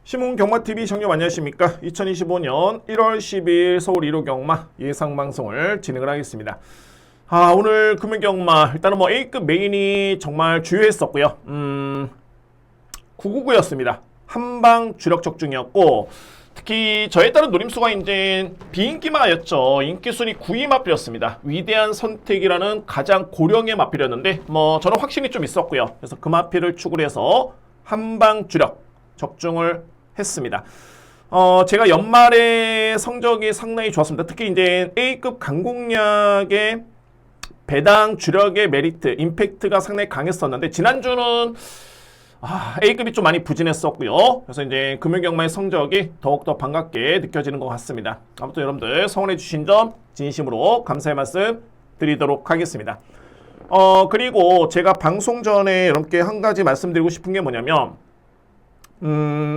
신문경마TV 시청자 안녕하십니까. 2025년 1월 10일 서울 1호 경마 예상방송을 진행을 하겠습니다. 오늘 금융경마 일단은 A급 메인이 정말 주요했었고요. 999였습니다. 한방 주력 적중이었고 특히 저에 따른 노림수가 이제 비인기마였죠. 인기순위 9위 마필이었습니다. 위대한 선택이라는 가장 고령의 마필이었는데 저는 확신이 좀 있었고요. 그래서 그 마필을 축을 해서 한방 주력 적중을 했습니다. 제가 연말에 성적이 상당히 좋았습니다. 특히 이제 A급 강공략의 배당 주력의 메리트, 임팩트가 상당히 강했었는데 지난주는 A급이 좀 많이 부진했었고요. 그래서 이제 금융경마의 성적이 더욱더 반갑게 느껴지는 것 같습니다. 아무튼 여러분들 성원해 주신 점 진심으로 감사의 말씀 드리도록 하겠습니다. 그리고 제가 방송 전에 여러분께 한 가지 말씀드리고 싶은 게 뭐냐면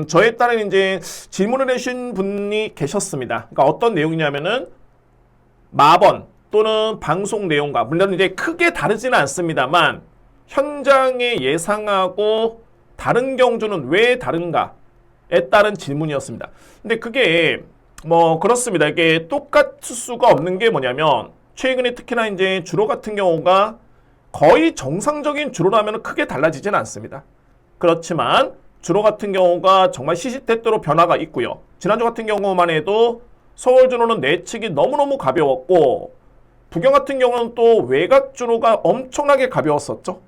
저에 따른 이제 질문을 해주신 분이 계셨습니다. 그러니까 어떤 내용이냐면은 마번 또는 방송 내용과 물론 이제 크게 다르지는 않습니다만 현장의 예상하고 다른 경주는 왜 다른가에 따른 질문이었습니다. 근데 그게 그렇습니다. 이게 똑같을 수가 없는 게 뭐냐면 최근에 특히나 이제 주로 같은 경우가 거의 정상적인 주로라면 크게 달라지진 않습니다. 그렇지만 주로 같은 경우가 정말 시시때때로 변화가 있고요. 지난주 같은 경우만 해도 서울 주로는 내측이 너무너무 가벼웠고 부경 같은 경우는 또 외곽 주로가 엄청나게 가벼웠었죠.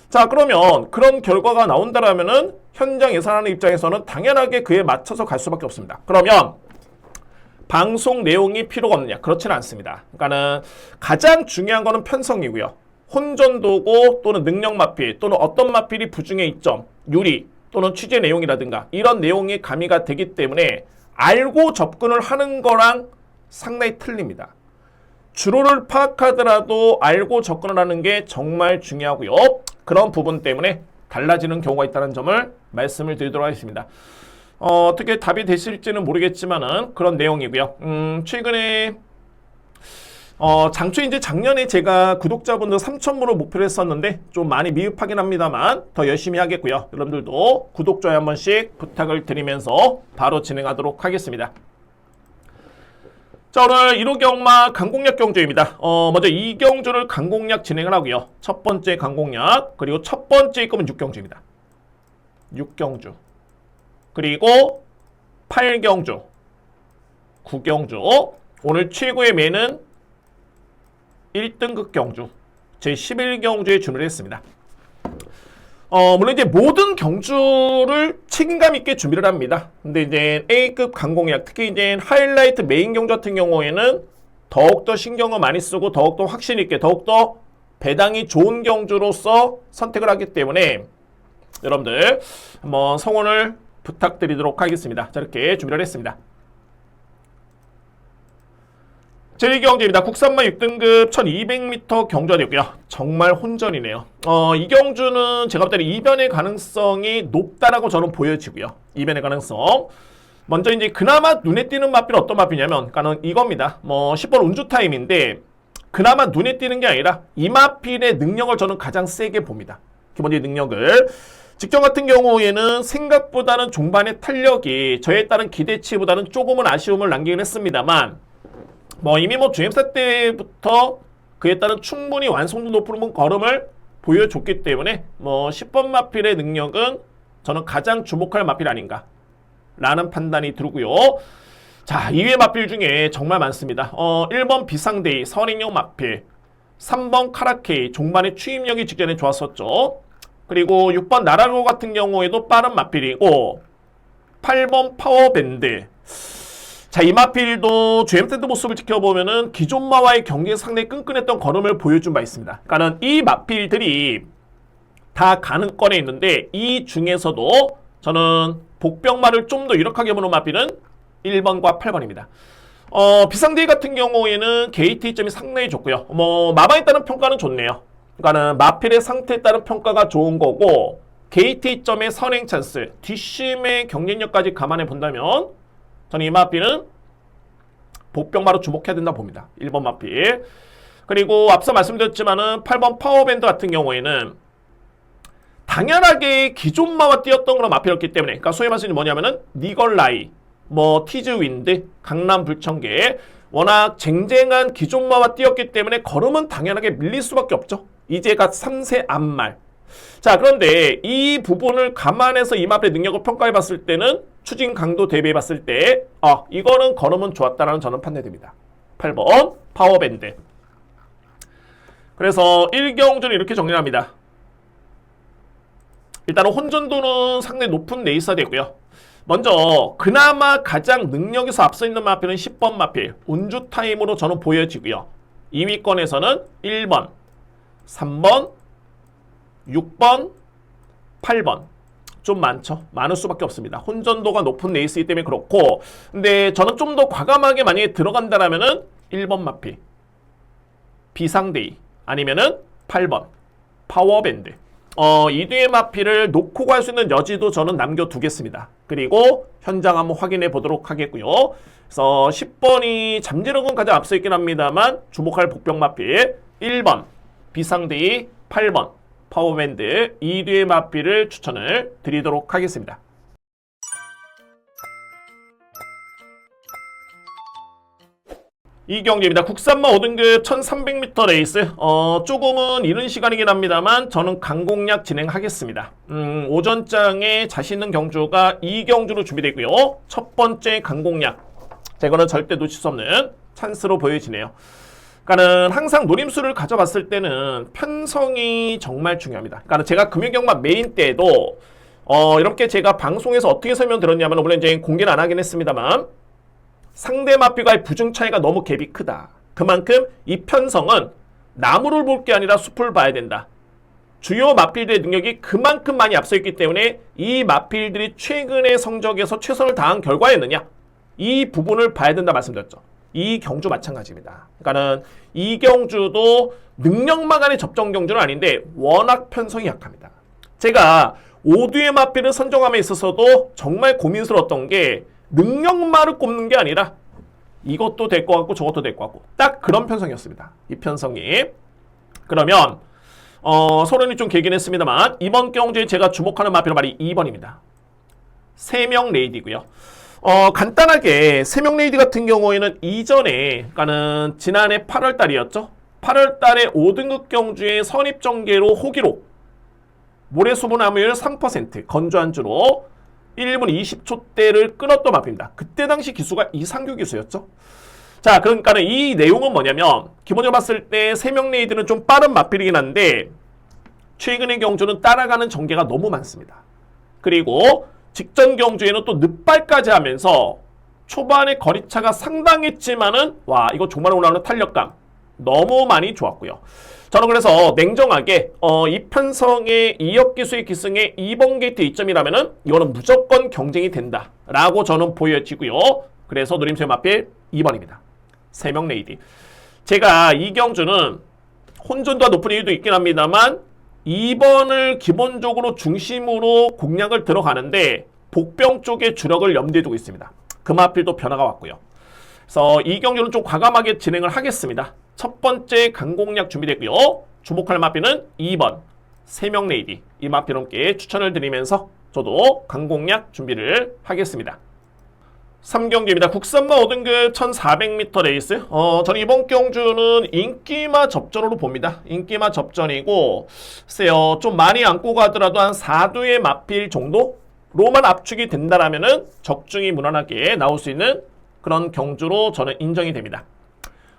자, 그러면 그런 결과가 나온다라면은 현장 예상하는 입장에서는 당연하게 그에 맞춰서 갈 수밖에 없습니다. 그러면 방송 내용이 필요가 없느냐? 그렇지는 않습니다. 그러니까는 가장 중요한 거는 편성이고요. 혼전도고 또는 능력 마필 또는 어떤 마필이 부중의 이점, 유리 또는 취재 내용이라든가 이런 내용이 가미가 되기 때문에 알고 접근을 하는 거랑 상당히 틀립니다. 주로를 파악하더라도 알고 접근을 하는 게 정말 중요하고요. 그런 부분 때문에 달라지는 경우가 있다는 점을 말씀을 드리도록 하겠습니다. 어떻게 답이 되실지는 모르겠지만은 그런 내용이고요. 최근에 장초 이제 작년에 제가 구독자분들 3,000분을 목표로 했었는데 좀 많이 미흡하긴 합니다만 더 열심히 하겠고요. 여러분들도 구독, 좋아요 한 번씩 부탁을 드리면서 바로 진행하도록 하겠습니다. 자, 오늘 1호 경마 강공략 경주입니다. 먼저 2경주를 강공략 진행을 하고요. 첫 번째 강공략, 그리고 첫 번째 입금은 6경주입니다. 6경주. 그리고 8경주, 9경주. 오늘 최고의 매는 1등급 경주, 제 11경주에 주문을 했습니다. 물론 이제 모든 경주를 책임감 있게 준비를 합니다. 근데 이제 A급 강공략, 특히 이제 하이라이트 메인 경주 같은 경우에는 더욱더 신경을 많이 쓰고 더욱더 확신 있게, 더욱더 배당이 좋은 경주로서 선택을 하기 때문에 여러분들 한번 성원을 부탁드리도록 하겠습니다. 자, 이렇게 준비를 했습니다. 제1경주입니다. 국산마 6등급 1200m 경주가 되고요. 정말 혼전이네요. 이 경주는 제가 볼 때는 이변의 가능성이 높다라고 저는 보여지고요. 이변의 가능성. 먼저 이제 그나마 눈에 띄는 마필은 어떤 마필이냐면, 그러니까 이겁니다. 10번 운주 타임인데, 그나마 눈에 띄는 게 아니라 이 마필의 능력을 저는 가장 세게 봅니다. 기본적인 능력을. 직전 같은 경우에는 생각보다는 종반의 탄력이 저에 따른 기대치보다는 조금은 아쉬움을 남기긴 했습니다만, 이미 주행사 때부터 그에 따른 충분히 완성도 높은 걸음을 보여줬기 때문에 10번 마필의 능력은 저는 가장 주목할 마필 아닌가 라는 판단이 들고요. 자, 이외의 마필 중에 정말 많습니다. 1번 비상데이 선행용 마필, 3번 카라케이 종반의 추임력이 직전에 좋았었죠. 그리고 6번 나라로 같은 경우에도 빠른 마필이고 8번 파워밴드. 자, 이 마필도 GMZ 모습을 지켜보면은 기존 마와의 경기에 상당히 끈끈했던 걸음을 보여준 바 있습니다. 그러니까 이 마필들이 다 가능권에 있는데 이 중에서도 저는 복병마를 좀 더 유력하게 보는 마필은 1번과 8번입니다. 비상데이 같은 경우에는 KT점이 상당히 좋고요. 마방에 따른 평가는 좋네요. 그러니까는 마필의 상태에 따른 평가가 좋은 거고 KT점의 선행 찬스, 뒷심의 경쟁력까지 감안해 본다면 저는 이 마필은 복병마로 주목해야 된다 봅니다. 1번 마필. 그리고 앞서 말씀드렸지만은 8번 파워밴드 같은 경우에는 당연하게 기존마와 뛰었던 그런 마필이었기 때문에, 그러니까 소위 말해서 뭐냐면은 니걸라이, 뭐 티즈윈드, 강남 불청계, 워낙 쟁쟁한 기존마와 뛰었기 때문에 걸음은 당연하게 밀릴 수밖에 없죠. 이제가 3세 앞말. 자, 그런데 이 부분을 감안해서 이 마필의 능력을 평가해 봤을 때는 추진 강도 대비해 봤을 때 이거는 걸음은 좋았다라는 저는 판단됩니다. 8번 파워밴드. 그래서 1경주는 이렇게 정리합니다. 일단은 혼전도는 상당히 높은 레이스가 되고요. 먼저 그나마 가장 능력에서 앞서 있는 마필은 10번 마필 운주 타임으로 저는 보여지고요. 2위권에서는 1번, 3번, 6번, 8번 좀 많죠. 많을 수밖에 없습니다. 혼전도가 높은 레이스이기 때문에 그렇고, 근데 저는 좀 더 과감하게 만약에 들어간다라면은 1번 마필 비상데이 아니면은 8번 파워밴드 이 뒤의 마필을 놓고 갈 수 있는 여지도 저는 남겨두겠습니다. 그리고 현장 한번 확인해 보도록 하겠고요. 그래서 10번이 잠재력은 가장 앞서 있긴 합니다만 주목할 복병 마필 1번 비상데이 8번 파워밴드 이 뒤의 마필을 추천을 드리도록 하겠습니다. 이 경기입니다. 국산마 5등급 1300m 레이스. 조금은 이른 시간이긴 합니다만 저는 강공략 진행하겠습니다. 오전장에 자신 있는 경주가 이 경주로 준비되어 있고요. 첫 번째 강공략. 이거는 절대 놓칠 수 없는 찬스로 보여지네요. 그러니까는 항상 노림수를 가져봤을 때는 편성이 정말 중요합니다. 그러니까 제가 금융경마 메인 때도 이렇게 제가 방송에서 어떻게 설명드렸냐면, 물론 이제 공개는 안 하긴 했습니다만, 상대 마필과의 부중 차이가 너무 갭이 크다. 그만큼 이 편성은 나무를 볼 게 아니라 숲을 봐야 된다. 주요 마필들의 능력이 그만큼 많이 앞서 있기 때문에 이 마필들이 최근의 성적에서 최선을 다한 결과였느냐, 이 부분을 봐야 된다 말씀드렸죠. 이 경주 마찬가지입니다. 그러니까는 이 경주도 능력만 간의 접전 경주는 아닌데 워낙 편성이 약합니다. 제가 5두의 마필을 선정함에 있어서도 정말 고민스러웠던 게 능력만을 꼽는 게 아니라 이것도 될 것 같고 저것도 될 것 같고 딱 그런 편성이었습니다. 이 편성이. 그러면 서론이 좀 길긴 했습니다만 이번 경주에 제가 주목하는 마필은 바로 2번입니다. 3명 레이디고요. 간단하게 3명 레이디 같은 경우에는 이전에, 그러니까는 지난해 8월 달이었죠. 8월 달에 5등급 경주의 선입전개로 호기록 모래수분 함유율 3% 건조한 주로 1분 20초대를 끊었던 마필입니다. 그때 당시 기수가 이상규 기수였죠. 자, 그러니까는 이 내용은 뭐냐면, 기본적으로 봤을 때 3명 레이드는 좀 빠른 마필이긴 한데 최근의 경주는 따라가는 전개가 너무 많습니다. 그리고 직전 경주에는 또 늑발까지 하면서 초반에 거리차가 상당했지만은 이거 종말에 올라오는 탄력감 너무 많이 좋았고요. 저는 그래서 냉정하게 이 편성의 2역 기수의 기승의 2번 게이트 이점이라면은 이거는 무조건 경쟁이 된다라고 저는 보여지고요. 그래서 노림수의 마필 2번입니다. 3명 레이디. 제가 이 경주는 혼전도가 높은 이유도 있긴 합니다만 2번을 기본적으로 중심으로 공략을 들어가는데 복병 쪽에 주력을 염두에 두고 있습니다. 그 마필도 변화가 왔고요. 그래서 이 경주는 좀 과감하게 진행을 하겠습니다. 첫 번째 강공략 준비됐고요. 주목할 마필은 2번 3명 레이디. 이 마필 함께 추천을 드리면서 저도 강공략 준비를 하겠습니다. 3경기입니다. 국산마 5등급 1400m 레이스. 저는 이번 경주는 인기마 접전으로 봅니다. 인기마 접전이고, 글쎄요, 좀 많이 안고 가더라도 한 4두의 마필 정도로만 압축이 된다라면은 적중이 무난하게 나올 수 있는 그런 경주로 저는 인정이 됩니다.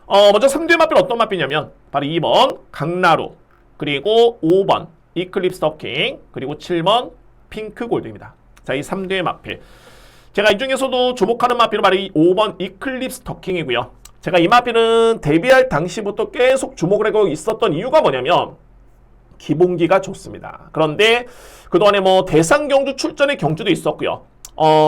먼저 3두의 마필 어떤 마필이냐면 바로 2번 강나루, 그리고 5번 이클립스 더킹, 그리고 7번 핑크 골드입니다. 자, 이 3두의 마필. 제가 이 중에서도 주목하는 마필은 바로 이 5번 이클립스 더킹이고요. 제가 이 마필은 데뷔할 당시부터 계속 주목을 하고 있었던 이유가 뭐냐면 기본기가 좋습니다. 그런데 그동안에 뭐 대상 경주 출전의 경주도 있었고요.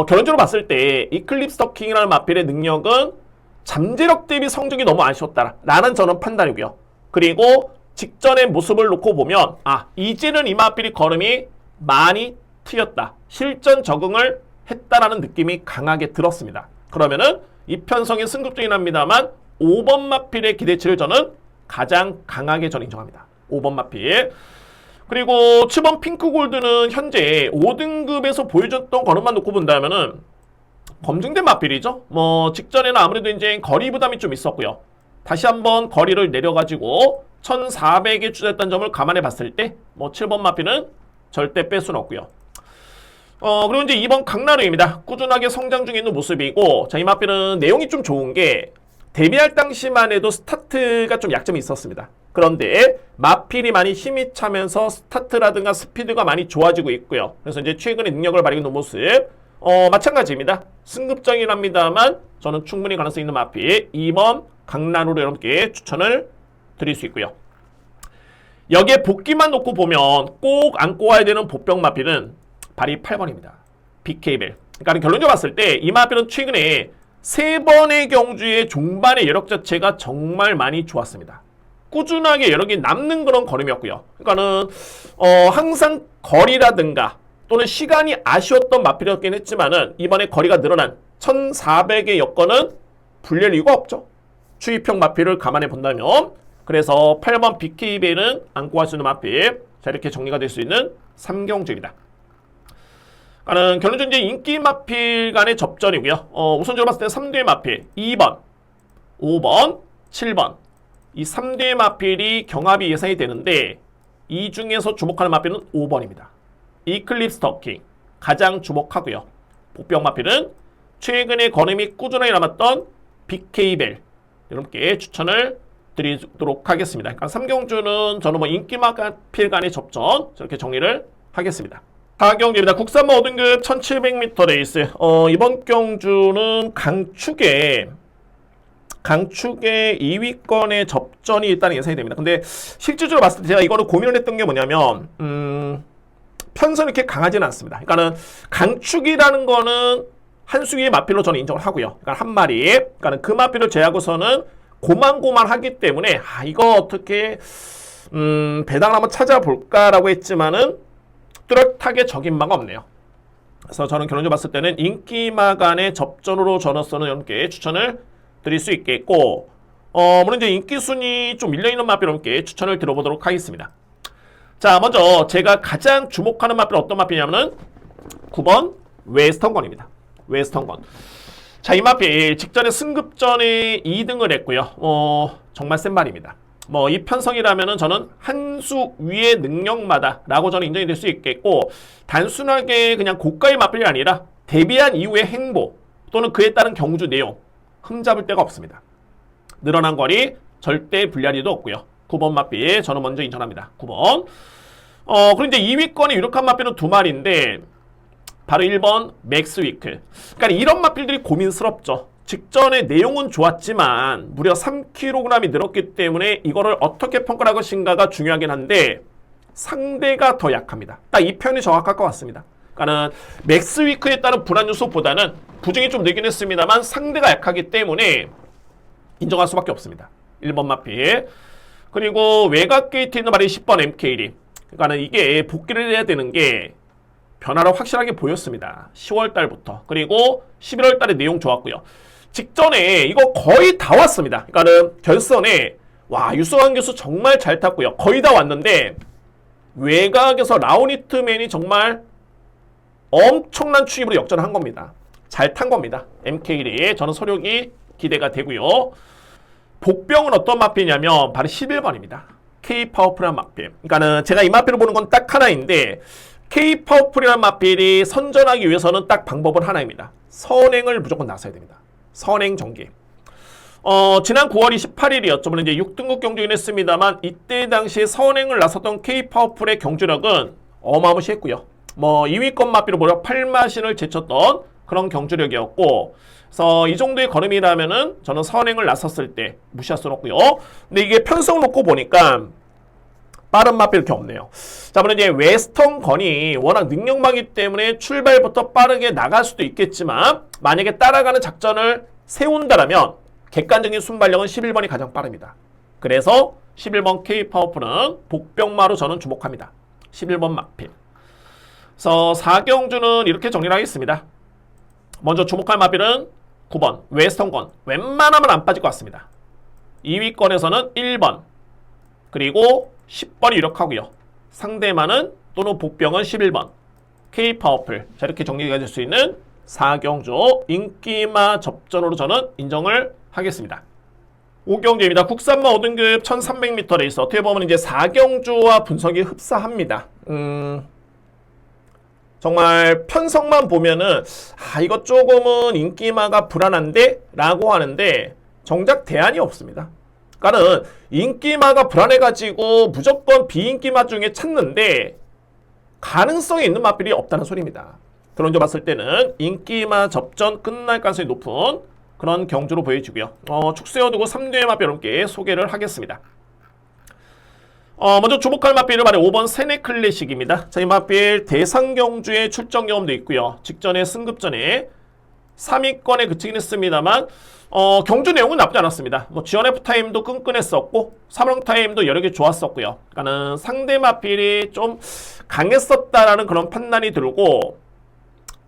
결론적으로 봤을 때 이클립스 더킹이라는 마필의 능력은 잠재력 대비 성적이 너무 아쉬웠다라는 저는 판단이고요. 그리고 직전의 모습을 놓고 보면 이제는 이 마필이 걸음이 많이 트였다. 실전 적응을 했다라는 느낌이 강하게 들었습니다. 그러면은 이 편성이 승급중이긴 합니다만 5번 마필의 기대치를 저는 가장 강하게 인정합니다. 5번 마필. 그리고 7번 핑크골드는 현재 5등급에서 보여줬던 거름만 놓고 본다면은 검증된 마필이죠. 뭐 직전에는 아무래도 이제 거리 부담이 좀 있었고요. 다시 한번 거리를 내려가지고 1400에 추졌던 점을 감안해 봤을 때 뭐 7번 마필은 절대 뺄 수는 없고요. 그리고 이제 2번 강나루입니다. 꾸준하게 성장 중에 있는 모습이고, 자, 이 마필은 내용이 좀 좋은 게 데뷔할 당시만 해도 스타트가 좀 약점이 있었습니다. 그런데 마필이 많이 힘이 차면서 스타트라든가 스피드가 많이 좋아지고 있고요. 그래서 이제 최근에 능력을 발휘하고 있는 모습 마찬가지입니다. 승급정이긴 합니다만 저는 충분히 가능성 있는 마필 2번 강나루로 여러분께 추천을 드릴 수 있고요. 여기에 복귀만 놓고 보면 꼭 안고 와야 되는 복병 마필은 발이 8번입니다. BK벨. 그러니까 결론적으로 봤을 때 이 마필은 최근에 3번의 경주의 종반의 여력 자체가 정말 많이 좋았습니다. 꾸준하게 여력이 남는 그런 걸음이었고요. 그러니까는 항상 거리라든가 또는 시간이 아쉬웠던 마필이었긴 했지만은 이번에 거리가 늘어난 1400의 여건은 불릴 이유가 없죠. 추위평 마필을 감안해 본다면, 그래서 8번 BK벨은 안고 갈 수 있는 마필. 자, 이렇게 정리가 될 수 있는 3경주입니다. 그러니까는 결론적으로 이제 인기 마필 간의 접전이고요. 우선적으로 봤을 때 3대 마필 2번, 5번, 7번 이 3대 마필이 경합이 예상이 되는데, 이 중에서 주목하는 마필은 5번입니다. 이클립스 더킹 가장 주목하고요. 복병 마필은 최근에 걸음이 꾸준하게 남았던 BK벨 여러분께 추천을 드리도록 하겠습니다. 그러니까 3경주는 저는 뭐 인기 마필 간의 접전 저렇게 정리를 하겠습니다. 4경주입니다. 국산모 5등급 1700m 레이스. 이번 경주는 강축의 2위권의 접전이 일단 예상이 됩니다. 근데 실질적으로 봤을 때 제가 이거를 고민을 했던 게 뭐냐면 편성이 이렇게 강하지는 않습니다. 그러니까는 강축이라는 거는 한 수위의 마필로 저는 인정을 하고요. 그러니까 한 마리. 그러니까는 그 마필을 제하고서는 고만고만하기 때문에 이거 어떻게 배당을 한번 찾아볼까라고 했지만은 뚜렷하게 적인마가 없네요. 그래서 저는 결론적으로 봤을 때는 인기마 간의 접전으로 저로서는 여러분께 추천을 드릴 수 있겠고, 물론 이제 인기 순위 좀 밀려있는 마필 여러분께 추천을 드려보도록 하겠습니다. 자, 먼저 제가 가장 주목하는 마필은 어떤 마필이냐면은 9번 웨스턴건입니다. 웨스턴건. 자, 이 마필 직전에 승급전에 2등을 했고요. 정말 센 말입니다. 뭐 이 편성이라면은 저는 한 수 위의 능력마다 라고 저는 인정이 될 수 있겠고, 단순하게 그냥 고가의 마필이 아니라 데뷔한 이후의 행보 또는 그에 따른 경주 내용 흠잡을 데가 없습니다. 늘어난 거리 절대 불리할 일도 없고요. 9번 마필 저는 먼저 인정합니다. 9번. 그리고 이제 2위권의 유력한 마필은 2마리인데 바로 1번 맥스위크. 그러니까 이런 마필들이 고민스럽죠. 직전에 내용은 좋았지만 무려 3kg이 늘었기 때문에 이거를 어떻게 평가를 할 것인가가 중요하긴 한데 상대가 더 약합니다. 딱 이 표현이 정확할 것 같습니다. 그러니까는 맥스위크에 따른 불안 요소보다는 부정이 좀 늘긴 했습니다만 상대가 약하기 때문에 인정할 수밖에 없습니다. 1번 마필. 그리고 외곽 게이트에 있는 말이 10번 MKD. 그러니까는 이게 복귀를 해야 되는 게 변화를 확실하게 보였습니다. 10월 달부터. 그리고 11월 달에 내용 좋았고요. 직전에 이거 거의 다 왔습니다. 그러니까는 결선에 유승환 교수 정말 잘 탔고요. 거의 다 왔는데 외곽에서 라우니트맨이 정말 엄청난 추입으로 역전을 한 겁니다. 잘 탄 겁니다. MKD에 저는 소력이 기대가 되고요. 복병은 어떤 마필이냐면 바로 11번입니다. K-파워풀이라는 마필. 그러니까는 제가 이 마필을 보는 건 딱 하나인데, K-파워풀이라는 마필이 선전하기 위해서는 딱 방법은 하나입니다. 선행을 무조건 나서야 됩니다. 선행 전개. 지난 9월 28일이었죠. 물론 이제 6등급 경주긴 했습니다만 이때 당시에 선행을 나섰던 K-파워풀의 경주력은 어마무시했고요. 뭐 2위권 마필로 무려 8마신을 제쳤던 그런 경주력이었고, 그래서 이 정도의 걸음이라면은 저는 선행을 나섰을 때 무시할 수는 없고요. 근데 이게 편성 놓고 보니까 빠른 마필 이렇게 없네요. 자, 물론 이제 웨스턴건이 워낙 능력마기 때문에 출발부터 빠르게 나갈 수도 있겠지만 만약에 따라가는 작전을 세운다라면 객관적인 순발력은 11번이 가장 빠릅니다. 그래서 11번 K-파워풀은 복병마로 저는 주목합니다. 11번 마필. 그래서 4경주는 이렇게 정리를 하겠습니다. 먼저 주목할 마필은 9번 웨스턴건. 웬만하면 안 빠질 것 같습니다. 2위권에서는 1번 그리고 10번이 유력하고요. 상대마는 또는 복병은 11번. K 파워풀. 자, 이렇게 정리가 될 수 있는 4경주 인기마 접전으로 저는 인정을 하겠습니다. 5경주입니다. 국산마 5등급 1300m 레이스. 어떻게 보면 이제 4경주와 분석이 흡사합니다. 정말 편성만 보면은 이거 조금은 인기마가 불안한데? 라고 하는데 정작 대안이 없습니다. 그러니까는 인기마가 불안해가지고 무조건 비인기마 중에 찾는데 가능성이 있는 마필이 없다는 소리입니다. 그런 점 봤을 때는 인기마 접전 끝날 가능성이 높은 그런 경주로 보여지고요. 축세어 두고 3대 마필 여러분께 소개를 하겠습니다. 먼저 주목할 마필은 바로 5번 세네 클래식입니다. 자, 이 마필 대상 경주에 출전 경험도 있고요. 직전에 승급전에 3위권에 그치긴 했습니다만 경주 내용은 나쁘지 않았습니다. 지원 F타임도 끈끈했었고 3령 타임도 여러 개 좋았었고요. 그러니까는 상대 마필이 좀 강했었다라는 그런 판단이 들고,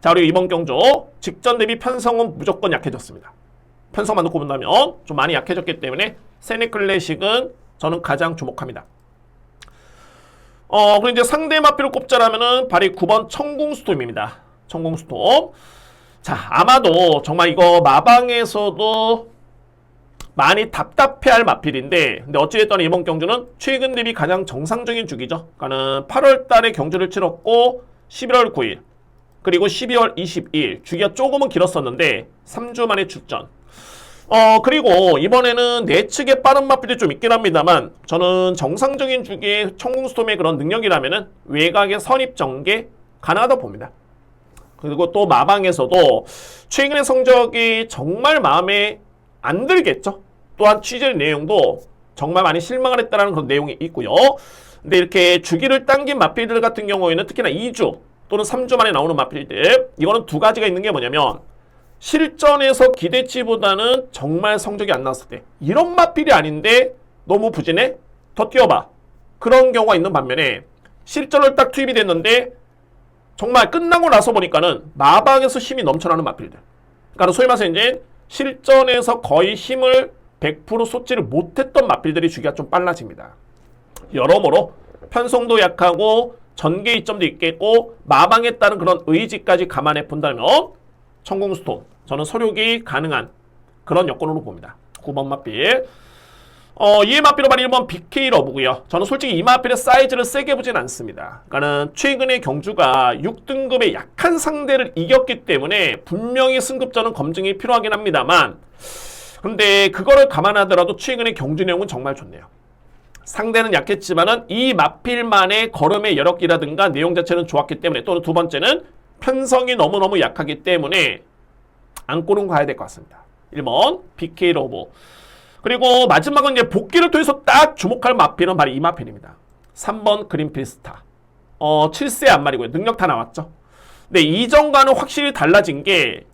자, 그리고 이번 경주 직전 대비 편성은 무조건 약해졌습니다. 편성만 놓고 본다면 좀 많이 약해졌기 때문에 세네 클래식은 저는 가장 주목합니다. 그리고 이제 상대 마필을 꼽자라면은 바로 9번 청궁스톰입니다. 청궁스톰. 자, 아마도 정말 이거 마방에서도 많이 답답해할 마필인데, 근데 어찌됐든 이번 경주는 최근 대비 가장 정상적인 주기죠. 그러니까는 8월 달에 경주를 치렀고 11월 9일 그리고 12월 22일 주기가 조금은 길었었는데 3주 만에 출전. 그리고 이번에는 내측에 빠른 마필이 좀 있긴 합니다만 저는 정상적인 주기의 청궁스톰의 그런 능력이라면은 외곽의 선입 전개 가능하다 봅니다. 그리고 또 마방에서도 최근의 성적이 정말 마음에 안 들겠죠. 또한 취재 내용도 정말 많이 실망을 했다는 그런 내용이 있고요. 근데 이렇게 주기를 당긴 마필들 같은 경우에는 특히나 2주 또는 3주 만에 나오는 마필들, 이거는 두 가지가 있는 게 뭐냐면 실전에서 기대치보다는 정말 성적이 안 나왔을 때 이런 마필이 아닌데 너무 부진해? 더 뛰어봐. 그런 경우가 있는 반면에 실전을 딱 투입이 됐는데 정말 끝나고 나서 보니까는 마방에서 힘이 넘쳐나는 마필들. 그러니까 소위 말해서 이제 실전에서 거의 힘을 100% 쏟지를 못했던 마필들이 주기가 좀 빨라집니다. 여러모로 편성도 약하고 전개 이점도 있겠고 마방에 따른 그런 의지까지 감안해 본다면 청궁스톰, 저는 소력이 가능한 그런 여건으로 봅니다. 9번 마필. 이 마필은 바로 1번 BK 러브고요. 저는 솔직히 이 마필의 사이즈를 세게 보진 않습니다. 그러니까는 최근에 경주가 6등급의 약한 상대를 이겼기 때문에 분명히 승급전은 검증이 필요하긴 합니다만, 근데 그거를 감안하더라도 최근의 경주 내용은 정말 좋네요. 상대는 약했지만은 이 마필만의 걸음의 여력이라든가 내용 자체는 좋았기 때문에, 또는 두 번째는 편성이 너무너무 약하기 때문에 안고는 가야 될 것 같습니다. 1번 BK 러브. 그리고 마지막은 이제 복귀를 통해서 딱 주목할 마필은 바로 이 마필입니다. 3번 그린필스타. 7세 안말이고요. 능력 다 나왔죠. 근데 이전과는 확실히 달라진 게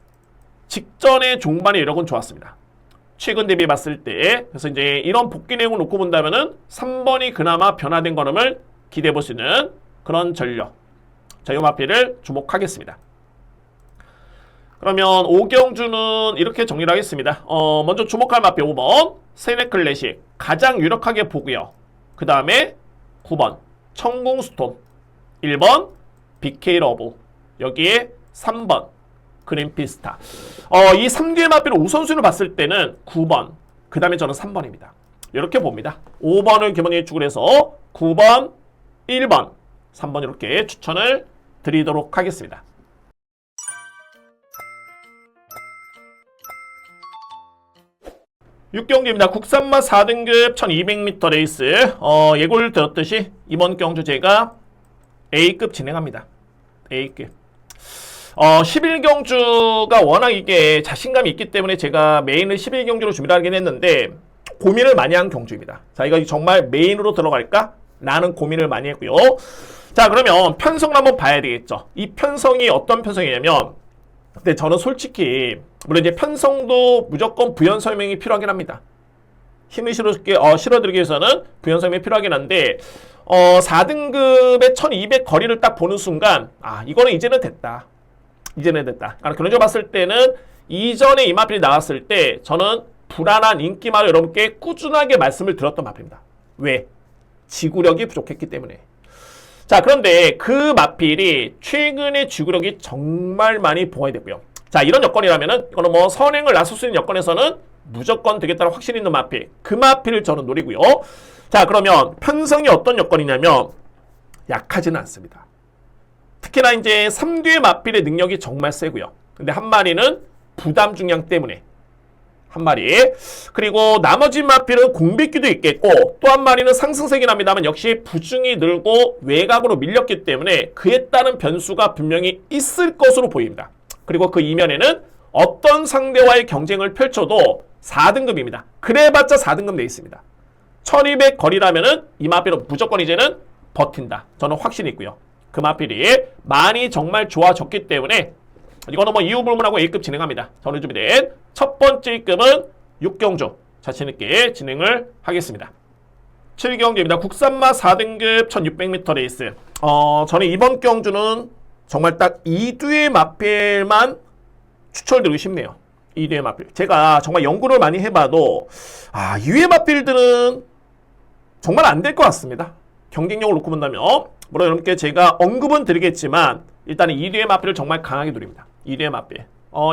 직전의 종반의 여력은 좋았습니다. 최근 대비 봤을 때. 그래서 이제 이런 복귀 내용을 놓고 본다면은 3번이 그나마 변화된 걸음을 기대해 볼 수 있는 그런 전력. 자, 이 마필을 주목하겠습니다. 그러면 5경주는 이렇게 정리를 하겠습니다. 먼저 주목할 마필 5번 세네 클래식 가장 유력하게 보고요. 그 다음에 9번 청궁스톰, 1번 BK 러브, 여기에 3번 그린피스타. 이 3개의 마필 우선순위를 봤을 때는 9번, 그 다음에 저는 3번입니다. 이렇게 봅니다. 5번을 기본 예측을 해서 9번, 1번, 3번 이렇게 추천을 드리도록 하겠습니다. (6경주입니다) 국산마 4등급 1200m 레이스. 예고를 들었듯이 이번 경주 제가 A급 진행합니다. A급. 11경주가 워낙 이게 자신감이 있기 때문에 제가 메인을 11경주로 준비를 하긴 했는데 고민을 많이 한 경주입니다. 자, 이거 정말 메인으로 들어갈까? 라는 고민을 많이 했고요. 자, 그러면 편성을 한번 봐야 되겠죠. 이 편성이 어떤 편성이냐면, 근데 저는 솔직히 물론 이제 편성도 무조건 부연 설명이 필요하긴 합니다. 힘을 실어드리기 위해서는 부연 설명이 필요하긴 한데 4등급의 1200 거리를 딱 보는 순간 이거는 이제는 됐다. 이제는 됐다. 그런 점 봤을 때는 이전에 이 마필이 나왔을 때 저는 불안한 인기마를 여러분께 꾸준하게 말씀을 드렸던 마필입니다. 왜? 지구력이 부족했기 때문에. 자, 그런데 그 마필이 최근에 지구력이 정말 많이 보완이 됐고요. 자, 이런 여건이라면은 이거는 뭐 선행을 나설 수 있는 여건에서는 무조건 되겠다는 확신이 있는 마필. 그 마필을 저는 노리고요. 자, 그러면 편성이 어떤 여건이냐면 약하지는 않습니다. 특히나 이제 3뒤의 마필의 능력이 정말 세고요. 근데 한 마리는 부담 중량 때문에 한 마리, 그리고 나머지 마필은 공백기도 있겠고 또 한 마리는 상승세긴 합니다만 역시 부중이 늘고 외곽으로 밀렸기 때문에 그에 따른 변수가 분명히 있을 것으로 보입니다. 그리고 그 이면에는 어떤 상대와의 경쟁을 펼쳐도 4등급입니다. 그래봤자 4등급 돼 있습니다. 1200 거리라면은 이 마필은 무조건 이제는 버틴다. 저는 확신이 있고요. 그 마필이 많이 정말 좋아졌기 때문에 이거는 뭐 이유 불문하고 A급 진행합니다. 저는 준비된 첫 번째 급은 6경주 자신있게 진행을 하겠습니다. 7경주입니다. 국산마 4등급 1600m 레이스. 저는 이번 경주는 정말 딱 2두의 마필만 추천드리고 싶네요. 2두의 마필. 제가 정말 연구를 많이 해봐도 2의 마필들은 정말 안 될 것 같습니다. 경쟁력을 놓고 본다면 물론 여러분께 제가 언급은 드리겠지만 일단은 2두의 마필을 정말 강하게 누립니다. 2두의 마필.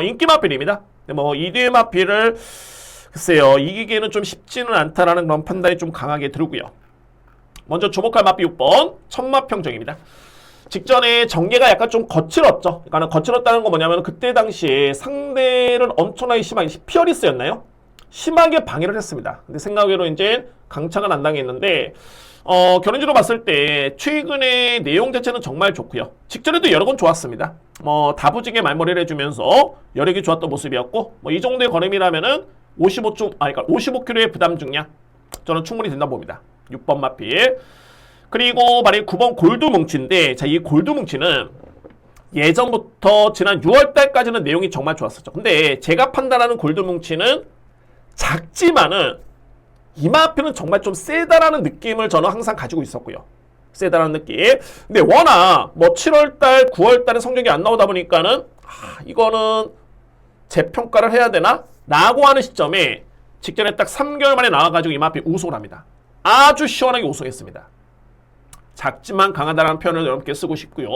인기 마필입니다. 근데 뭐 2두의 마필을 글쎄요, 이기기에는 좀 쉽지는 않다라는 그런 판단이 좀 강하게 들고요. 먼저 주목할 마필 6번 천마평정입니다. 직전에 전개가 약간 좀 거칠었죠. 그러니까 거칠었다는 건 뭐냐면 그때 당시에 상대를 엄청나게 심하게 피어리스였나요? 심하게 방해를 했습니다. 근데 생각외로 이제 강착은 안 당했는데 결론적으로 봤을 때 최근의 내용 자체는 정말 좋고요. 직전에도 여러 건 좋았습니다. 뭐 다부지게 말머리를 해주면서 여력이 좋았던 모습이었고 뭐 이 정도의 걸음이라면은 55kg의 부담 중량 저는 충분히 된다고 봅니다. 6번 마필. 그리고 만약에 9번 골드 뭉치인데 자, 이 골드 뭉치는 예전부터 지난 6월달까지는 내용이 정말 좋았었죠. 근데 제가 판단하는 골드 뭉치는 작지만은 이 마필은 정말 좀 세다라는 느낌을 저는 항상 가지고 있었고요. 세다라는 느낌. 근데 워낙 뭐 7월달, 9월달에 성적이 안 나오다 보니까는 이거는 재평가를 해야 되나? 라고 하는 시점에 직전에 딱 3개월 만에 나와가지고 이 마필 우승을 합니다. 아주 시원하게 우승했습니다. 작지만 강하다라는 표현을 여러분께 쓰고 싶고요.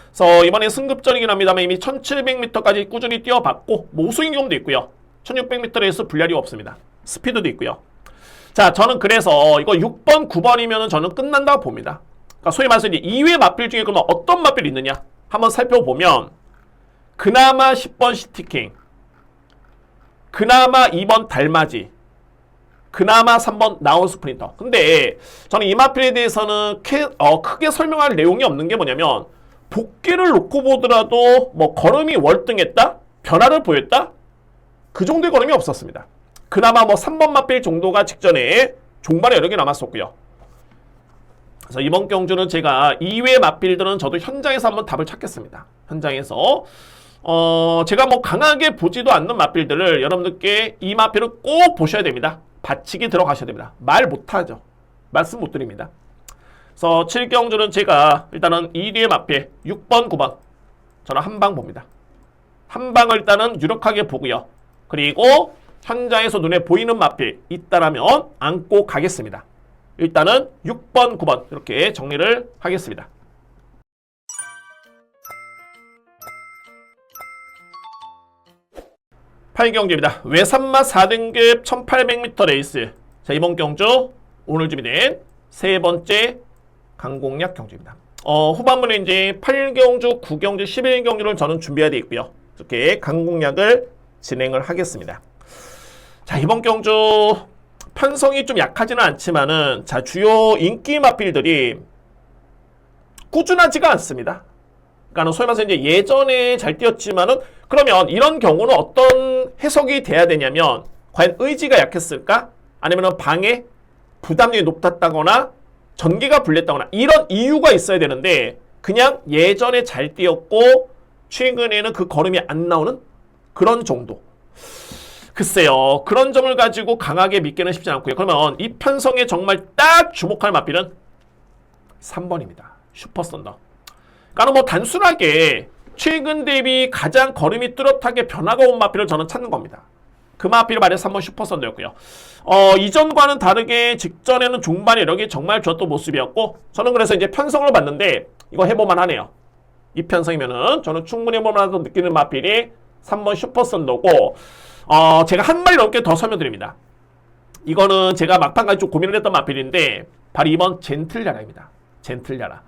그래서 이번에 승급전이긴 합니다만 이미 1700m까지 꾸준히 뛰어봤고 뭐 우승인 경험도 있고요. 1600m에서 불리할이 없습니다. 스피드도 있고요. 자, 저는 그래서 이거 6번, 9번이면 저는 끝난다고 봅니다. 그러니까 소위 말해서 이제 2회 마필 중에 그러면 어떤 마필이 있느냐? 한번 살펴보면 그나마 10번 시티킹, 그나마 2번 달맞이, 그나마 3번 나온 스프린터. 근데 저는 이 마필에 대해서는 크게 설명할 내용이 없는 게 뭐냐면 복귀를 놓고 보더라도 뭐 걸음이 월등했다? 변화를 보였다? 그 정도의 걸음이 없었습니다. 그나마 뭐 3번 마필 정도가 직전에 종반에 여러 개 남았었고요. 그래서 이번 경주는 제가 2회 마필들은 저도 현장에서 한번 답을 찾겠습니다. 현장에서 제가 뭐 강하게 보지도 않는 마필들을 여러분들께 이 마필을 꼭 보셔야 됩니다. 받치기 들어가셔야 됩니다. 말 못하죠. 말씀 못 드립니다. 그래서 7경주는 제가 일단은 1위의 마필 6번, 9번 저는 한 방 봅니다. 한 방을 일단은 유력하게 보고요. 그리고 현장에서 눈에 보이는 마필 있다라면 안고 가겠습니다. 일단은 6번, 9번 이렇게 정리를 하겠습니다. (8경주입니다) 외산마 4등급 1800m 레이스. 자, 이번 경주 오늘 준비된 세 번째 강공략 경주입니다. 후반부에 이제 8경주, 9경주, 11경주를 저는 준비해야 되어 있고요. 이렇게 강공략을 진행을 하겠습니다. 자, 이번 경주 편성이 좀 약하지는 않지만은 자, 주요 인기 마필들이 꾸준하지가 않습니다. 그러니까 소위 말해서 이제 예전에 잘 뛰었지만은 그러면 이런 경우는 어떤 해석이 돼야 되냐면 과연 의지가 약했을까? 아니면은 방해, 부담력이 높았다거나 전개가 불렸다거나 이런 이유가 있어야 되는데 그냥 예전에 잘 뛰었고 최근에는 그 걸음이 안 나오는 그런 정도. 글쎄요, 그런 점을 가지고 강하게 믿기는 쉽지 않고요. 그러면 이 편성에 정말 딱 주목할 마필은 3번입니다. 슈퍼썬더. 그러니까 뭐 단순하게 최근 대비 가장 걸음이 뚜렷하게 변화가 온 마필을 저는 찾는 겁니다. 그 마필을 말해서 3번 슈퍼선더였고요. 이전과는 다르게 직전에는 종반 이력이 정말 좋았던 모습이었고, 저는 그래서 이제 편성을 봤는데 이거 해볼만 하네요. 이 편성이면은 저는 충분히 해볼만하다고 느끼는 마필이 3번 슈퍼선더고, 제가 한 마리 넘게 더 설명드립니다. 이거는 제가 막판까지 좀 고민을 했던 마필인데 바로 2번 젠틀야라입니다. 젠틀야라.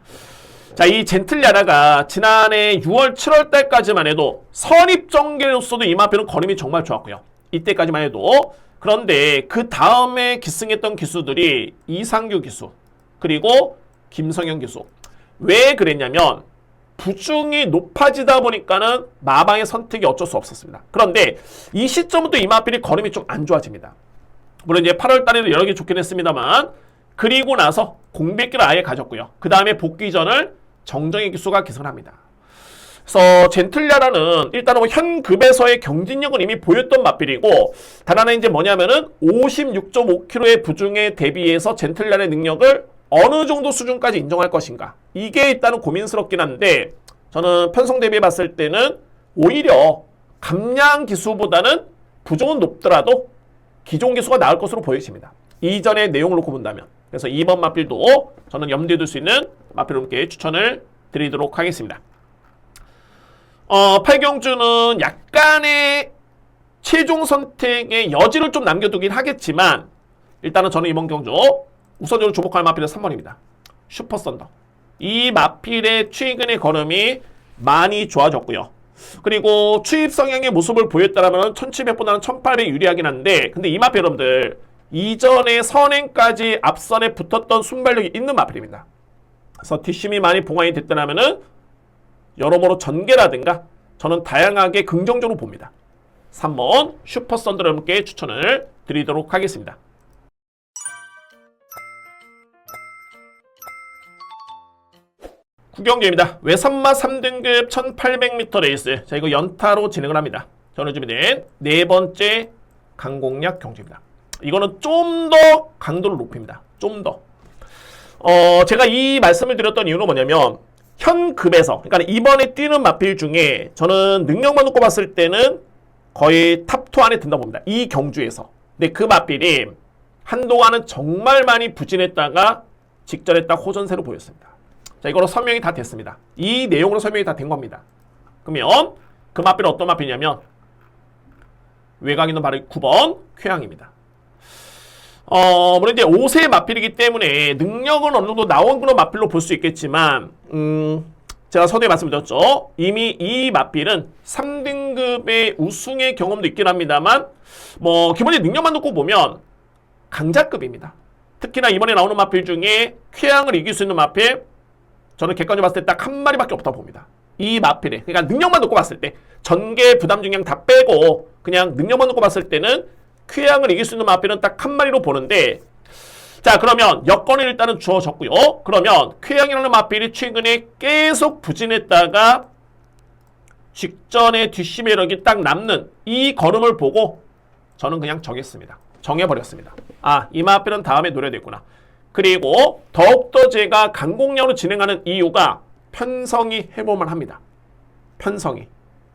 자, 이 젠틀야라가 지난해 6월, 7월 달까지만 해도 선입정계로서도 이 마필은 걸음이 정말 좋았고요. 이때까지만 해도. 그런데 그 다음에 기승했던 기수들이 이상규 기수, 그리고 김성현 기수. 왜 그랬냐면 부중이 높아지다 보니까는 마방의 선택이 어쩔 수 없었습니다. 그런데 이 시점부터 이 마필이 걸음이 좀 안 좋아집니다. 물론 이제 8월 달에도 여러 개 좋긴 했습니다만, 그리고 나서 공백기를 아예 가졌고요. 그 다음에 복귀전을 정정의 기수가 기승을 합니다. 그래서 젠틀야라는 일단은 뭐 현 급에서의 경진력은 이미 보였던 마필이고, 단 하나 이제 뭐냐면은 56.5kg의 부중에 대비해서 젠틀야의 능력을 어느 정도 수준까지 인정할 것인가. 이게 일단은 고민스럽긴 한데, 저는 편성 대비해 봤을 때는 오히려 감량 기수보다는 부중은 높더라도 기존 기수가 나을 것으로 보여집니다. 이전의 내용을 놓고 본다면. 그래서 2번 마필도 저는 염두에 둘 수 있는 마필분께 추천을 드리도록 하겠습니다. 8경주는 약간의 최종 선택의 여지를 좀 남겨두긴 하겠지만, 일단은 저는 이번 경주 우선적으로 주목할 마필은 3번입니다. 슈퍼선더. 이 마필의 최근의 걸음이 많이 좋아졌고요. 그리고 추입 성향의 모습을 보였다면 1700보다는 1800 유리하긴 한데, 근데 이 마필 여러분들 이전에 선행까지 앞선에 붙었던 순발력이 있는 마필입니다. 그래서 뒷심이 많이 봉합이 됐다면은 여러모로 전개라든가 저는 다양하게 긍정적으로 봅니다. 3번 슈퍼선더 여러분께 추천을 드리도록 하겠습니다. 구경제입니다. 외선마 3등급 1800m 레이스. 자, 이거 연타로 진행을 합니다. 저는 준비된 네 번째 강공략 경주입니다. 이거는 좀 더 강도를 높입니다. 좀 더. 제가 이 말씀을 드렸던 이유는 뭐냐면, 현 급에서, 그러니까 이번에 뛰는 마필 중에 저는 능력만 놓고 봤을 때는 거의 탑2 안에 든다고 봅니다. 이 경주에서. 근데 그 마필이 한동안은 정말 많이 부진했다가 직전에 딱 호전세로 보였습니다. 자, 이거로 설명이 다 됐습니다. 이 내용으로 설명이 다 된 겁니다. 그러면 그 마필은 어떤 마필이냐면 외곽 있는 바로 9번 쾌양입니다. 물론 이제 5세 마필이기 때문에 능력은 어느 정도 나온 그런 마필로 볼 수 있겠지만, 제가 서두에 말씀드렸죠. 이미 이 마필은 3등급의 우승의 경험도 있긴 합니다만, 뭐 기본적인 능력만 놓고 보면 강자급입니다. 특히나 이번에 나오는 마필 중에 쾌양을 이길 수 있는 마필, 저는 객관적으로 봤을 때 딱 한 마리밖에 없다고 봅니다. 이 마필에, 그러니까 능력만 놓고 봤을 때, 전개 부담 중량 다 빼고 그냥 능력만 놓고 봤을 때는 쾌양을 이길 수 있는 마필은 딱 한 마리로 보는데, 자, 그러면 여건이 일단은 주어졌고요. 그러면 쾌양이라는 마필이 최근에 계속 부진했다가 직전에 뒷심 매력이 딱 남는 이 걸음을 보고 저는 그냥 정해버렸습니다. 아, 이 마필은 다음에 노려야겠구나. 그리고 더욱더 제가 강공략으로 진행하는 이유가 편성이 해볼만 합니다. 편성이.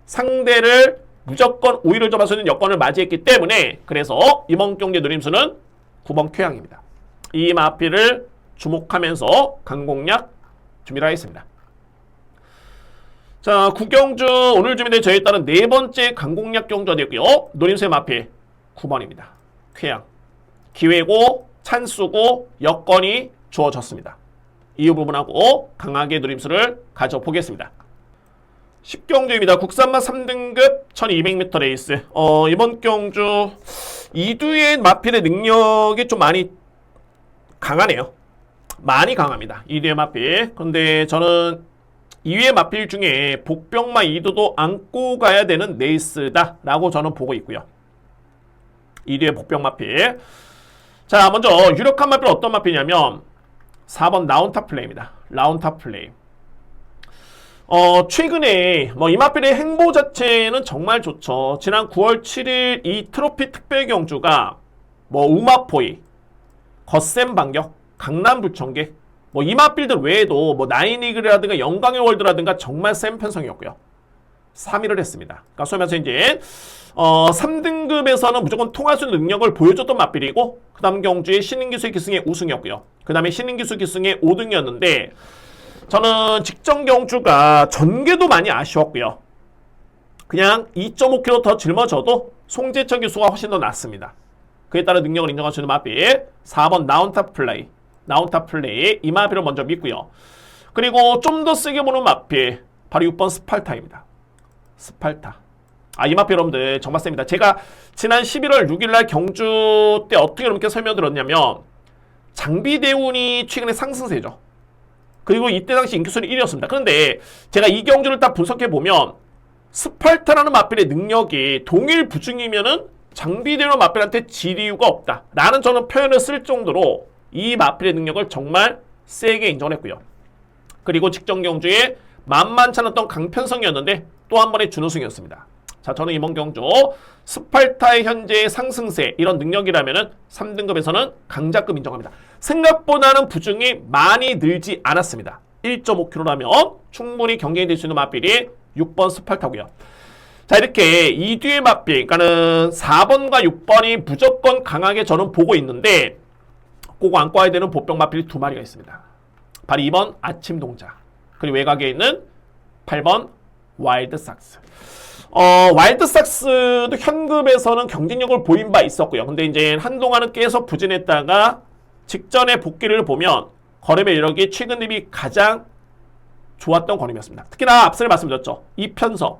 상대를 무조건 우위를 점할 수 있는 여건을 맞이했기 때문에, 그래서 이번 경기 누림수는 9번 쾌양입니다. 이 마필을 주목하면서 강공략 준비를 하겠습니다. 자, 구경주 오늘 준비된 저에 따른 네 번째 강공략 경주가 되고요. 노림수의 마필 9번입니다. 쾌양. 기회고 찬스고 여건이 주어졌습니다. 이 부분하고 강하게 누림수를 가져보겠습니다. 10경주입니다. 국산마 3등급 1200m 레이스. 이번 경주 이두의 마필의 능력이 좀 많이 강하네요. 많이 강합니다. 이두의 마필. 그런데 저는 이위의 마필 중에 복병마 이두도 안고 가야 되는 레이스다 라고 저는 보고 있고요. 이두의 복병 마필. 자, 먼저 유력한 마필은 어떤 마필이냐면 4번 라운탑 플레이입니다. 라운탑 플레이. 최근에 이 마필의 행보 자체는 정말 좋죠. 지난 9월 7일 이 트로피 특별 경주가 우마포이, 거센 반격, 강남 불청객, 이 마필들 외에도 나인이글이라든가 영광의 월드라든가 정말 센 편성이었고요. 3위를 했습니다. 그러니까 소위 말해서 이제 3등급에서는 무조건 통화수 능력을 보여줬던 맞비리고 그 다음 경주의 신인기술 기승의 우승이었고요. 그 다음에 신인기술 기승의 5등이었는데 저는 직전 경주가 전개도 많이 아쉬웠고요. 그냥 2.5km 더 짊어져도 송재천 기수가 훨씬 더 낫습니다. 그에 따라 능력을 인정할 수 있는 마비 4번 나운탑 플레이 이 마비를 먼저 믿고요. 그리고 좀 더 세게 보는 마비 바로 6번 스팔타입니다. 스팔타. 이 마비 여러분들 정말 셉니다. 제가 지난 11월 6일날 경주 때 어떻게 여러분께 설명드렸냐면 장비 대운이 최근에 상승세죠. 그리고 이때 당시 인기순위 1위였습니다. 그런데 제가 이 경주를 딱 분석해보면 스팔타라는 마필의 능력이 동일 부중이면은 장비대로 마필한테 질 이유가 없다 라는 저는 표현을 쓸 정도로 이 마필의 능력을 정말 세게 인정을 했고요. 그리고 직전 경주에 만만치 않았던 강편성이었는데 또 한 번의 준우승이었습니다. 자, 저는 이번 경주 스팔타의 현재의 상승세 이런 능력이라면은 3등급에서는 강자급 인정합니다. 생각보다는 부중이 많이 늘지 않았습니다. 1.5km라면 충분히 경쟁이 될 수 있는 마필이 6번 스팔타고요. 자, 이렇게 이 뒤의 마필, 그러니까는 4번과 6번이 무조건 강하게 저는 보고 있는데 꼭 안고 와야 되는 보병 마필이 2마리가 있습니다. 바로 2번 아침 동자, 그리고 외곽에 있는 8번 와일드삭스. 와일드삭스도 현급에서는 경쟁력을 보인 바 있었고요. 근데 이제 한동안은 계속 부진했다가 직전에 복귀를 보면 거래매 이력이 최근 대비 가장 좋았던 거림이었습니다. 특히나 앞서 말씀드렸죠. 이 편성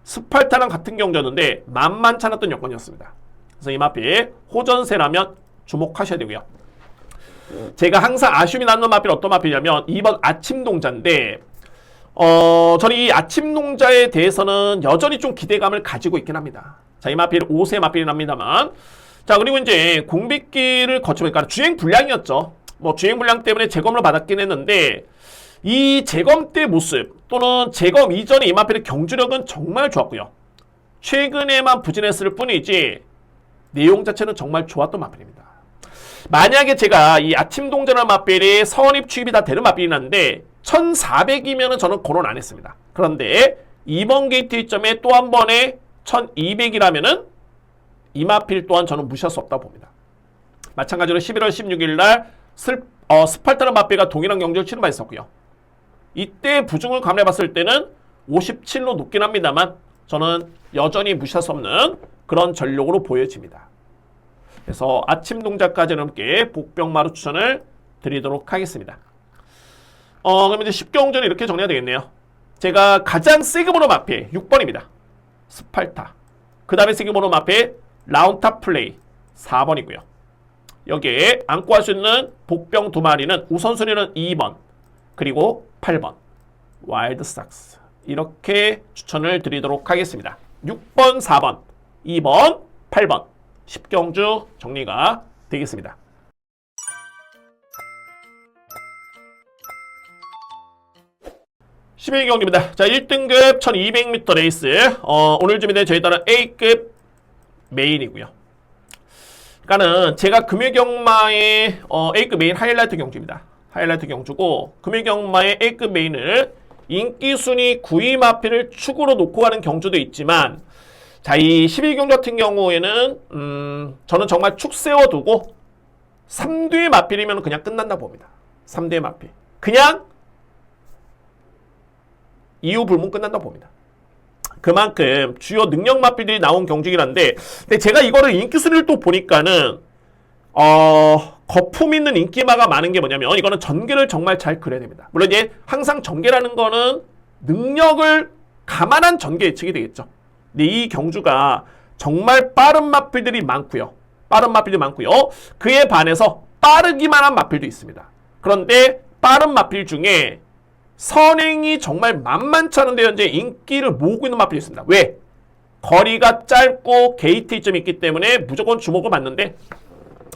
스팔타랑 같은 경주였는데 만만치 않았던 여건이었습니다. 그래서 이 마필 호전세라면 주목하셔야 되고요. 제가 항상 아쉬움이 남는 마필 어떤 마필이냐면 2번 아침동자인데 저는 이 아침동자에 대해서는 여전히 좀 기대감을 가지고 있긴 합니다. 자, 이 마필 5세 마필이 납니다만 자, 그리고 이제 공백기를 거쳐보니까 주행 불량이었죠. 뭐 주행 불량 때문에 재검을 받았긴 했는데 이 재검 때 모습 또는 재검 이전의 이 마필의 경주력은 정말 좋았고요. 최근에만 부진했을 뿐이지 내용 자체는 정말 좋았던 마필입니다. 만약에 제가 이 아침동자라는 마필이 선입 추입이 다 되는 마필이었는데 1400이면은 저는 거론 안 했습니다. 그런데 이번 게이트 시점에 또 한 번에 1200이라면은 이 마필 또한 저는 무시할 수 없다고 봅니다. 마찬가지로 11월 16일 날 스팔타라는 마필과 동일한 경주를 치른 바 있었고요. 이때 부중을 감안해봤을 때는 57로 높긴 합니다만 저는 여전히 무시할 수 없는 그런 전력으로 보여집니다. 그래서 아침 동작까지는 함께 복병마루 추천을 드리도록 하겠습니다. 그럼 이제 10경주는 이렇게 정리가 되겠네요. 제가 가장 세게 보는 마필 6번입니다. 스팔타. 그 다음에 세게 보는 마필 라운탑 플레이 4번이고요. 여기에 안고 할 수 있는 복병 2마리는 우선순위는 2번 그리고 8번 와일드삭스 이렇게 추천을 드리도록 하겠습니다. 6번, 4번, 2번, 8번 10경주 정리가 되겠습니다. (12위) 경기입니다. 자, 1등급 1200m 레이스 오늘 준비된 저희 따른 A급 메인이고요. 그러니까는 제가 금요경마의 A급 메인 하이라이트 경주입니다. 하이라이트 경주고 금요경마의 A급 메인을 인기순위 9위 마필을 축으로 놓고 가는 경주도 있지만 자, 이 12경주 같은 경우에는 저는 정말 축 세워두고 3뒤의 마필이면 그냥 끝난다 봅니다. 3뒤의 마필 그냥 이후 불문 끝난다 봅니다. 그만큼 주요 능력 마필들이 나온 경주이긴 한데 근데 제가 이거를 인기순위를 또 보니까는 거품 있는 인기마가 많은 게 뭐냐면 이거는 전개를 정말 잘 그려야 됩니다. 물론 이제 항상 전개라는 거는 능력을 감안한 전개 예측이 되겠죠. 근데 이 경주가 정말 빠른 마필들이 많고요. 그에 반해서 빠르기만 한 마필도 있습니다. 그런데 빠른 마필 중에 선행이 정말 만만치 않은데 현재 인기를 모으고 있는 마필이 있습니다. 왜? 거리가 짧고 게이트 이점이 있기 때문에 무조건 주목을 받는데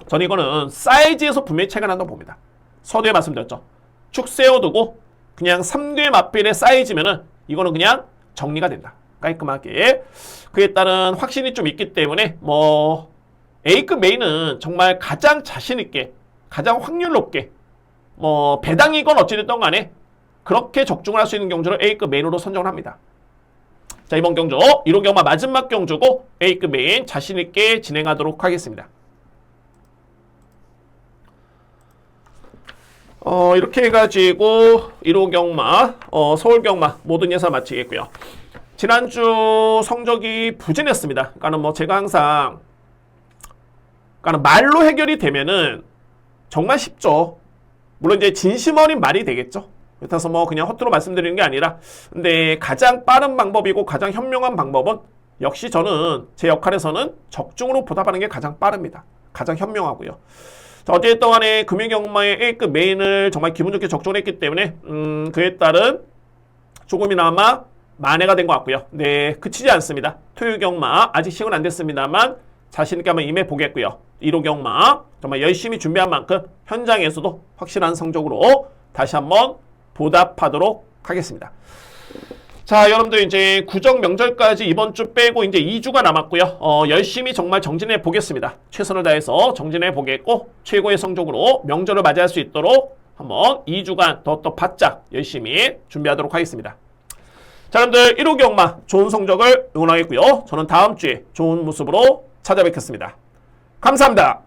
저는 이거는 사이즈에서 분명히 차이가 난다고 봅니다. 서두에 말씀드렸죠. 축 세워두고 그냥 3뒤의 마필의 사이즈면은 이거는 그냥 정리가 된다. 깔끔하게. 그에 따른 확신이 좀 있기 때문에 뭐 A급 메인은 정말 가장 자신있게 가장 확률 높게 뭐 배당이건 어찌됐든 간에 그렇게 적중을 할 수 있는 경주를 A급 메인으로 선정을 합니다. 자, 이번 경주 1호 경마 마지막 경주고 A급 메인 자신있게 진행하도록 하겠습니다. 이렇게 해가지고 1호 경마, 서울 경마 모든 예상 마치겠고요. 지난주 성적이 부진했습니다. 그러니까는 뭐 제가 항상 그러니까 말로 해결이 되면은 정말 쉽죠. 물론 이제 진심 어린 말이 되겠죠. 그래서 뭐 그냥 헛으로 말씀드리는 게 아니라 근데 가장 빠른 방법이고 가장 현명한 방법은 역시 저는 제 역할에서는 적중으로 보답하는 게 가장 빠릅니다. 가장 현명하고요. 자, 어쨌든 간에 금융경마의 A급 메인을 정말 기분 좋게 적중을 했기 때문에 그에 따른 조금이나마 만회가 된 것 같고요. 네, 그치지 않습니다. 토요 경마 아직 시작은 안 됐습니다만 자신있게 한번 임해 보겠고요. 1호 경마 정말 열심히 준비한 만큼 현장에서도 확실한 성적으로 다시 한번 보답하도록 하겠습니다. 자, 여러분들 이제 구정 명절까지 이번 주 빼고 이제 2주가 남았고요. 열심히 정말 정진해 보겠습니다. 최선을 다해서 정진해 보겠고 최고의 성적으로 명절을 맞이할 수 있도록 한번 2주간 더 바짝 열심히 준비하도록 하겠습니다. 자, 여러분들 1호 경마 좋은 성적을 응원하겠고요. 저는 다음 주에 좋은 모습으로 찾아뵙겠습니다. 감사합니다.